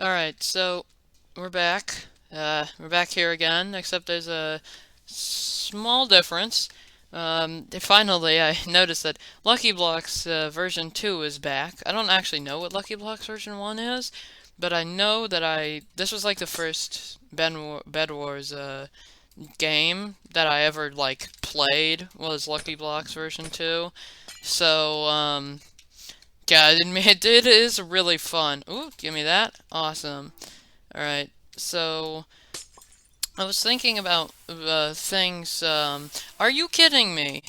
Alright, so we're back. We're back here again, except there's a small difference. Finally, I noticed that Lucky Blocks version 2 is back. I don't actually know what Lucky Blocks version 1 is, but I know that this was like the first Bed Wars game that I ever like played was Lucky Blocks version 2. So, yeah, it is really fun. Ooh, give me that. Awesome. Alright, so I was thinking about things. Are you kidding me?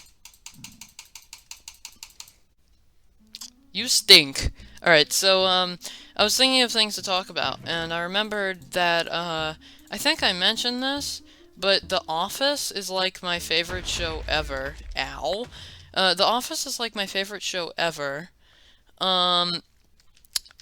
You stink. Alright, so I was thinking of things to talk about, and I remembered that I think I mentioned this, but The Office is like my favorite show ever. Ow. The Office is like my favorite show ever. Um,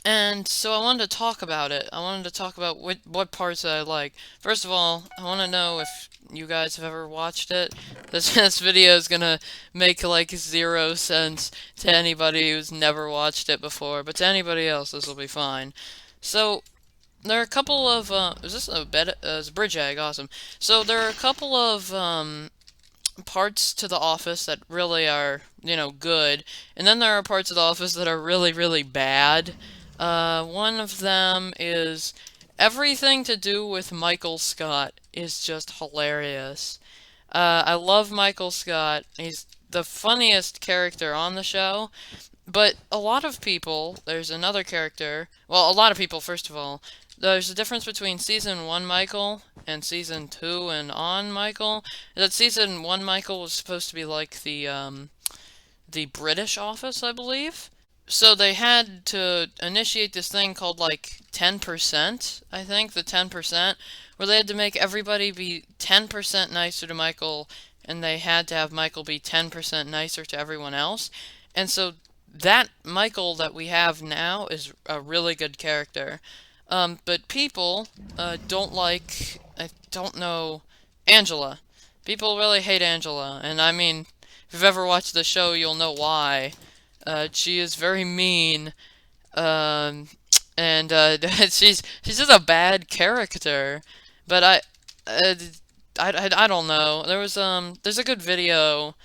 And so I wanted to talk about it. I wanted to talk about what parts I like. First of all, I want to know if you guys have ever watched it. This video is gonna make like zero sense to anybody who's never watched it before, but to anybody else, this will be fine. So there are a couple of is this a it's a bridge egg? Awesome. So there are a couple of parts to The Office that really are, good, and then there are parts of The Office that are really, really bad. One of them is everything to do with Michael Scott is just hilarious. I love Michael Scott. He's the funniest character on the show, but a lot of people, there's another character, well, a lot of people, first of all, there's a difference between season 1 Michael and season 2 and on Michael. That season 1 Michael was supposed to be like the British office, I believe. So they had to initiate this thing called like 10%, I think, the 10%, where they had to make everybody be 10% nicer to Michael, and they had to have Michael be 10% nicer to everyone else. And so that Michael that we have now is a really good character. But people don't like, I don't know, Angela. People really hate Angela, and I mean, if you've ever watched the show, you'll know why. She is very mean, um, and she's just a bad character. But uh, I don't know. There's a good video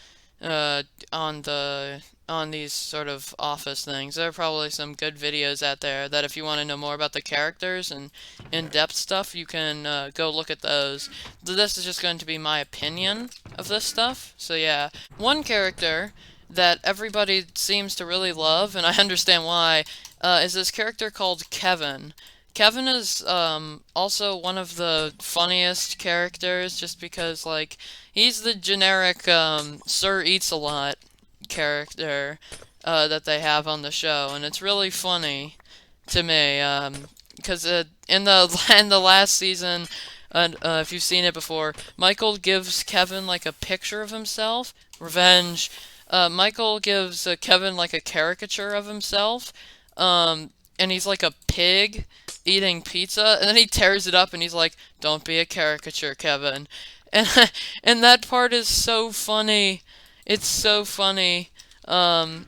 uh, on these sort of office things. There are probably some good videos out there that if you want to know more about the characters and in-depth stuff, you can go look at those. This is just going to be my opinion of this stuff. So yeah, one character that everybody seems to really love, and I understand why, is this character called Kevin. Kevin is also one of the funniest characters just because, like, he's the generic Sir Eats a Lot character that they have on the show, and it's really funny to me because in the in the last season, if you've seen it before, Michael gives Kevin like a picture of himself. Revenge. Michael gives Kevin like a caricature of himself, and he's like a pig eating pizza, and then he tears it up and he's like, "Don't be a caricature, Kevin," and and that part is so funny. It's so funny. Oh,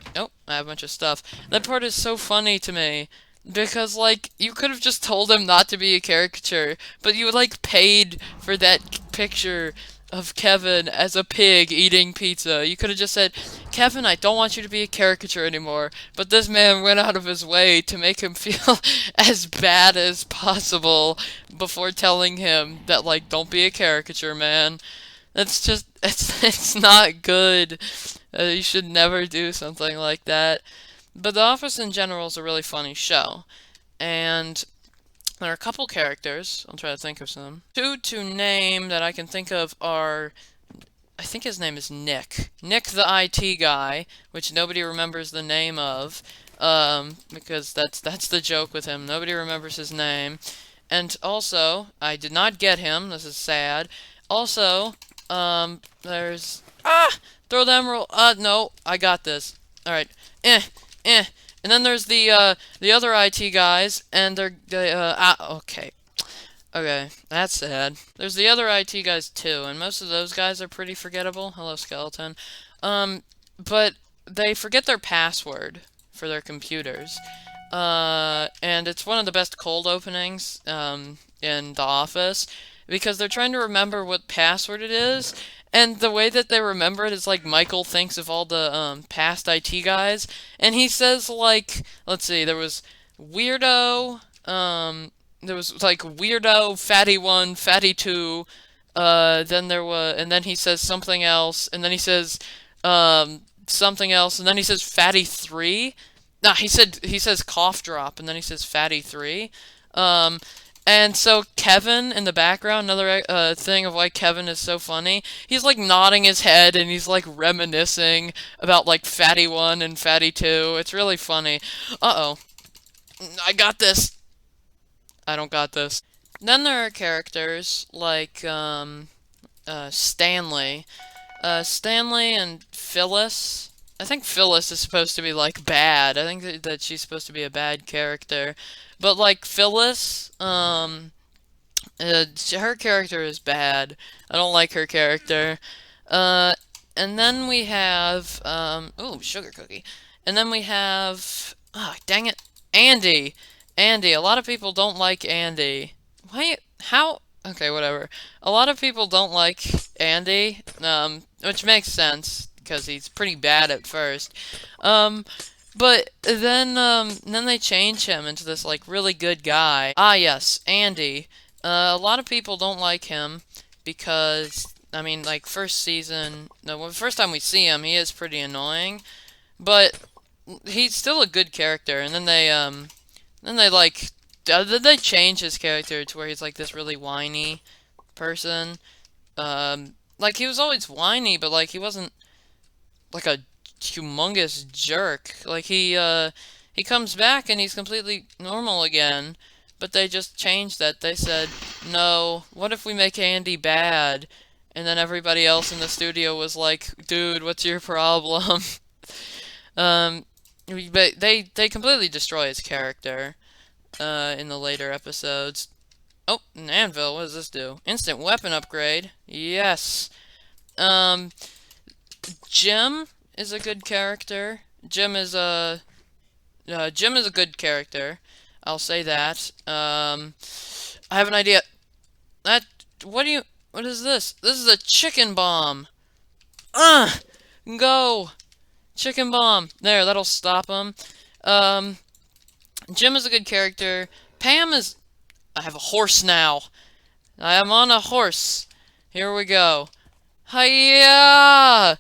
I have a bunch of stuff. That part is so funny to me because, like, you could have just told him not to be a caricature, but you, like, paid for that picture of Kevin as a pig eating pizza. You could have just said, Kevin, I don't want you to be a caricature anymore. But this man went out of his way to make him feel as bad as possible before telling him that, like, don't be a caricature, man. That's just, it's not good. You should never do something like that. But The Office in general is a really funny show. And there are a couple characters. I'll try to think of some. Two to name that I can think of are, I think his name is Nick. Nick the IT guy, which nobody remembers the name of, because that's the joke with him. Nobody remembers his name. And also, I did not get him. This is sad. Also, there's throw the emerald. No, I got this. All right. Eh. And then there's the other IT guys, and okay. Okay, that's sad. There's the other IT guys too, and most of those guys are pretty forgettable. Hello, skeleton. But they forget their password for their computers. And it's one of the best cold openings in The Office because they're trying to remember what password it is, and the way that they remember it is like Michael thinks of all the past IT guys, and he says like, let's see, weirdo, there was like weirdo, fatty one, fatty two, then there was, and then he says something else, and then he says something else, and then he says fatty three. Nah, he says cough drop, and then he says fatty three. Um, and so Kevin in the background, another thing of why Kevin is so funny. He's like nodding his head and he's like reminiscing about like fatty one and fatty two. It's really funny. Uh oh, I got this. I don't got this. Then there are characters like Stanley. Stanley and Phyllis. I think Phyllis is supposed to be like bad. I think that she's supposed to be a bad character. But like Phyllis, her character is bad. I don't like her character. Uh, and then we have, ooh, sugar cookie. And then we have, ah, dang it, Andy. Andy. A lot of people don't like Andy. Why? How? Okay, whatever. A lot of people don't like Andy, which makes sense because he's pretty bad at first. Um, but then they change him into this like really good guy. Ah, yes, Andy. A lot of people don't like him because I mean, like first season, no, well, the first time we see him, he is pretty annoying, but he's still a good character. And then they like, then they change his character to where he's like this really whiny person. Like he was always whiny, but like he wasn't like a humongous jerk. Like he comes back and he's completely normal again. But they just changed that. They said, "No, what if we make Andy bad?" And then everybody else in the studio was like, "Dude, what's your problem?" um, but they completely destroy his character in the later episodes. Oh, an anvil. What does this do? Instant weapon upgrade. Yes. Um, Jim is a good character. Jim is a good character. I'll say that. I have an idea. That what is this? This is a chicken bomb. Ugh! Go! Chicken bomb. There, that'll stop him. Um, Jim is a good character. Pam is... I have a horse now. I am on a horse. Here we go. Hiya!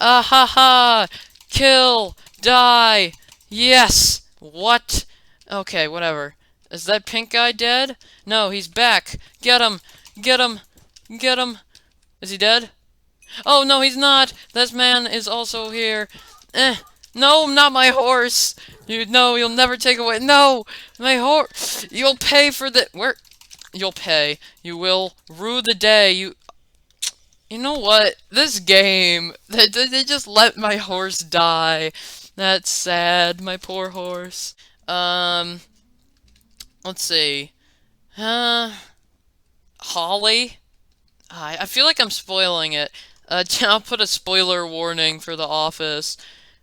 Ah ha ha! Kill! Die! Yes! What? Okay, whatever. Is that pink guy dead? No, he's back. Get him! Get him! Get him! Is he dead? Oh, no, he's not! This man is also here. Eh. No, not my horse! No, you'll never take away. No! My horse! You'll pay for the... Where? You'll pay. You will rue the day. You know what? This game, they just let my horse die. That's sad, my poor horse. Let's see. Uh, Holly? I feel like I'm spoiling it. I'll put a spoiler warning for The Office.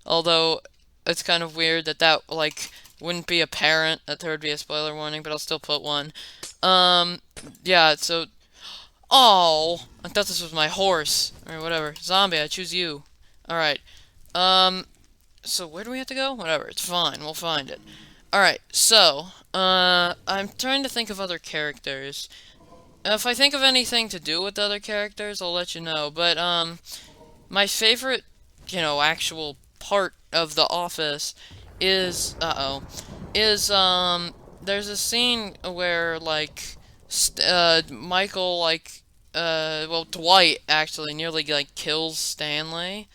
Although, it's kind of weird like, wouldn't be apparent that there would be a spoiler warning, but I'll still put one. Yeah, so... Oh! I thought this was my horse. Or whatever. Zombie, I choose you. Alright. So where do we have to go? Whatever, it's fine. We'll find it. Alright, so, I'm trying to think of other characters. If I think of anything to do with the other characters, I'll let you know. But, my favorite, actual part of The Office is, there's a scene where, like, Michael, like, well, Dwight, actually, nearly, like, kills Stanley.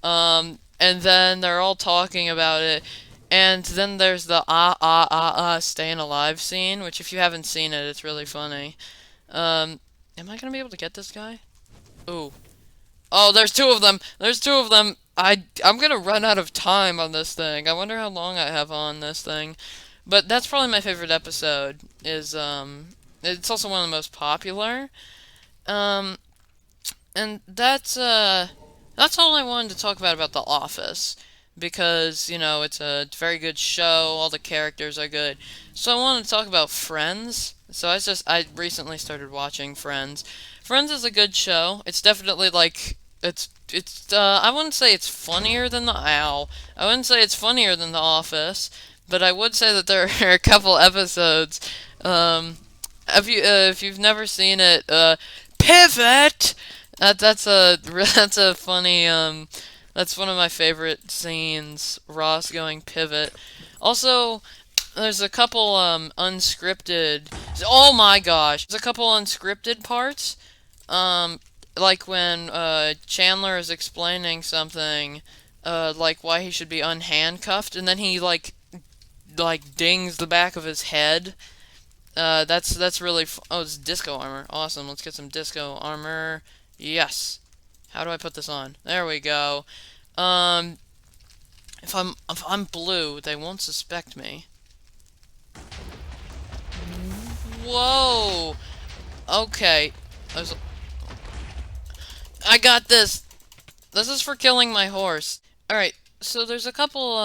And then they're all talking about it, and then there's the staying alive scene, which if you haven't seen it, it's really funny. Am I gonna be able to get this guy? Ooh. Oh, there's two of them! There's two of them! I'm gonna run out of time on this thing. I wonder how long I have on this thing. But that's probably my favorite episode, it's also one of the most popular. Um, and that's all I wanted to talk about The Office. because, you know, it's a very good show, all the characters are good. So I want to talk about Friends. So I recently started watching Friends. Friends is a good show. It's definitely like I wouldn't say it's funnier than I wouldn't say it's funnier than The Office, but I would say that there are a couple episodes. Um, if you've never seen it, Pivot. That's a funny that's one of my favorite scenes. Ross going pivot. Also, there's a couple unscripted. Oh my gosh, there's a couple unscripted parts. Um, like when Chandler is explaining something, like why he should be unhandcuffed, and then he like dings the back of his head. That's really oh, it's disco armor. Awesome. Let's get some disco armor. Yes. How do I put this on? There we go. Um, if I'm blue, they won't suspect me. Whoa. Okay. I got this. This is for killing my horse. All right. So there's a couple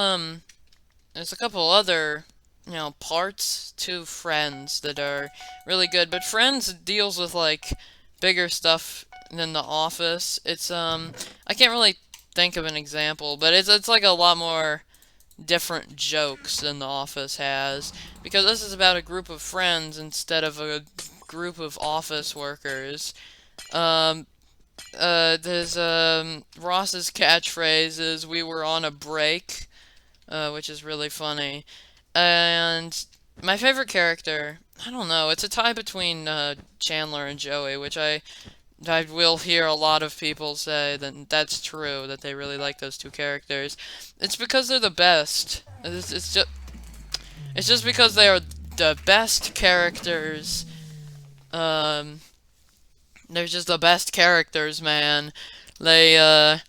other, you know, parts to Friends that are really good, but Friends deals with like bigger stuff than The Office. I can't really think of an example, but it's like a lot more different jokes than The Office has, because this is about a group of friends instead of a group of office workers. Um, there's Ross's catchphrase is "We were on a break," which is really funny. And my favorite character, I don't know, it's a tie between Chandler and Joey, which I will hear a lot of people say that that's true, that they really like those two characters. It's because they're the best. It's just because they are the best characters. Um, they're just the best characters, man. They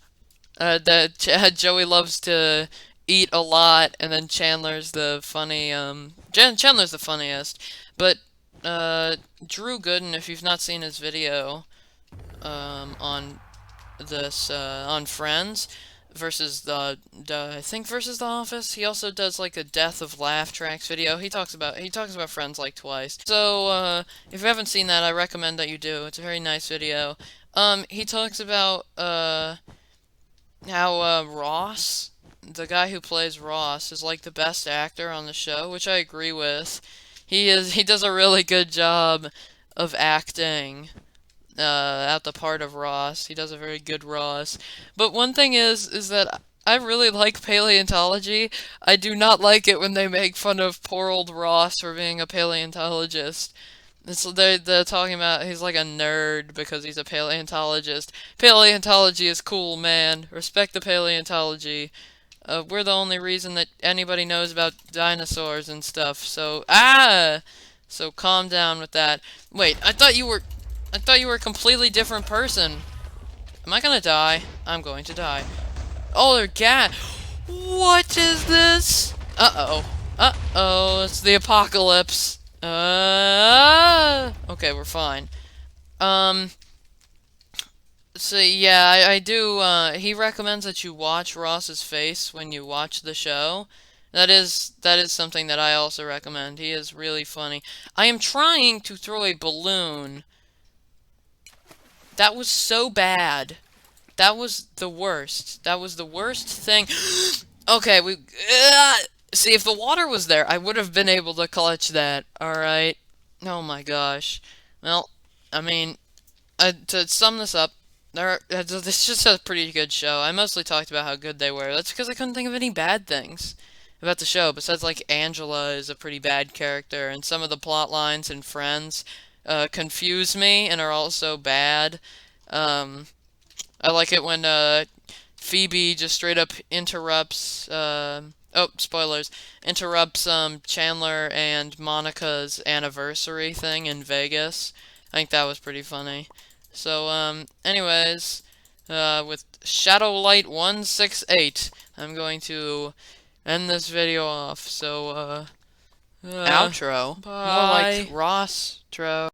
Joey loves to eat a lot, and then Chandler's the funniest. But Drew Gooden, if you've not seen his video on on Friends versus I think versus The Office, he also does like a death of laugh tracks video. He talks about Friends like twice. So if you haven't seen that, I recommend that you do. It's a very nice video. He talks about how Ross, the guy who plays Ross, is like the best actor on the show, which I agree with. He does a really good job of acting at the part of Ross. He does a very good Ross. But one thing is that I really like paleontology. I do not like it when they make fun of poor old Ross for being a paleontologist. They're talking about he's like a nerd because he's a paleontologist. Paleontology is cool, man. Respect the paleontology. We're the only reason that anybody knows about dinosaurs and stuff. So calm down with that. Wait, I thought you were a completely different person. Am I gonna die? I'm going to die. Oh, they're gas. What is this? Uh-oh. Uh-oh, it's the apocalypse. Okay, we're fine. Um, so yeah, I do, he recommends that you watch Ross's face when you watch the show. That is something that I also recommend. He is really funny. I am trying to throw a balloon. That was so bad. That was the worst. That was the worst thing. Okay, see, if the water was there, I would have been able to clutch that. Alright. Oh my gosh. Well, I mean, to sum this up, it's just a pretty good show. I mostly talked about how good they were. That's because I couldn't think of any bad things about the show, besides, like, Angela is a pretty bad character, and some of the plot lines in Friends confuse me and are also bad. Um, I like it when Phoebe just straight up interrupts. Oh, spoilers! Interrupts Chandler and Monica's anniversary thing in Vegas. I think that was pretty funny. So anyways, with Shadowlight168, I'm going to end this video off. So outro. Bye. More like Ross. Tro.